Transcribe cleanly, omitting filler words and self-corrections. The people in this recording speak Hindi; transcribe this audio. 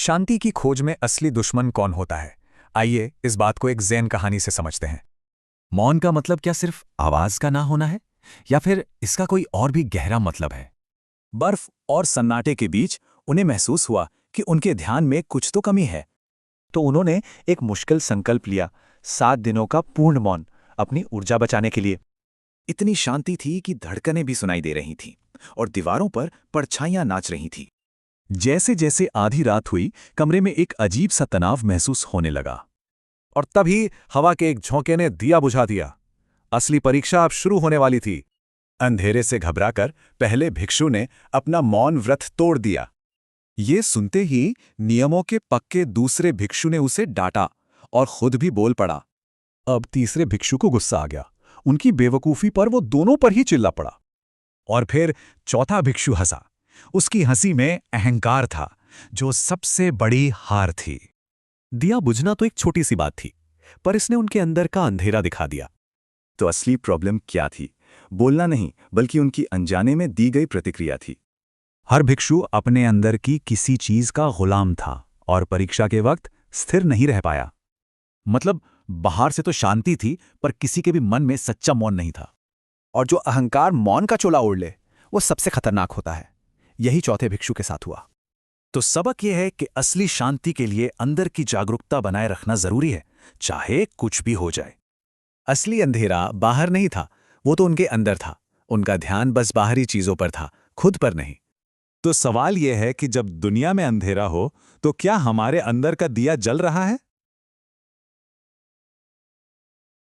शांति की खोज में असली दुश्मन कौन होता है? आइए इस बात को एक ज़ेन कहानी से समझते हैं। मौन का मतलब क्या सिर्फ आवाज का ना होना है, या फिर इसका कोई और भी गहरा मतलब है? बर्फ और सन्नाटे के बीच उन्हें महसूस हुआ कि उनके ध्यान में कुछ तो कमी है। तो उन्होंने एक मुश्किल संकल्प लिया, 7 दिनों का पूर्ण मौन, अपनी ऊर्जा बचाने के लिए। इतनी शांति थी कि धड़कनें भी सुनाई दे रही थीं और दीवारों पर परछाइयां नाच रही थीं। जैसे जैसे आधी रात हुई, कमरे में एक अजीब सा तनाव महसूस होने लगा। और तभी हवा के एक झोंके ने दिया बुझा दिया। असली परीक्षा अब शुरू होने वाली थी। अंधेरे से घबराकर पहले भिक्षु ने अपना मौन व्रत तोड़ दिया। ये सुनते ही नियमों के पक्के दूसरे भिक्षु ने उसे डांटा और खुद भी बोल पड़ा। अब तीसरे भिक्षु को गुस्सा आ गया। उनकी बेवकूफी पर वो दोनों पर ही चिल्ला पड़ा। और फिर चौथा भिक्षु हंसा। उसकी हंसी में अहंकार था, जो सबसे बड़ी हार थी। दिया बुझना तो एक छोटी सी बात थी, पर इसने उनके अंदर का अंधेरा दिखा दिया। तो असली प्रॉब्लम क्या थी? बोलना नहीं, बल्कि उनकी अनजाने में दी गई प्रतिक्रिया थी। हर भिक्षु अपने अंदर की किसी चीज का गुलाम था और परीक्षा के वक्त स्थिर नहीं रह पाया। मतलब बाहर से तो शांति थी, पर किसी के भी मन में सच्चा मौन नहीं था। और जो अहंकार मौन का चोला ओढ़ ले, वो सबसे खतरनाक होता है। यही चौथे भिक्षु के साथ हुआ। तो सबक यह है कि असली शांति के लिए अंदर की जागरूकता बनाए रखना जरूरी है, चाहे कुछ भी हो जाए। असली अंधेरा बाहर नहीं था, वो तो उनके अंदर था। उनका ध्यान बस बाहरी चीजों पर था, खुद पर नहीं। तो सवाल यह है कि जब दुनिया में अंधेरा हो, तो क्या हमारे अंदर का दिया जल रहा है?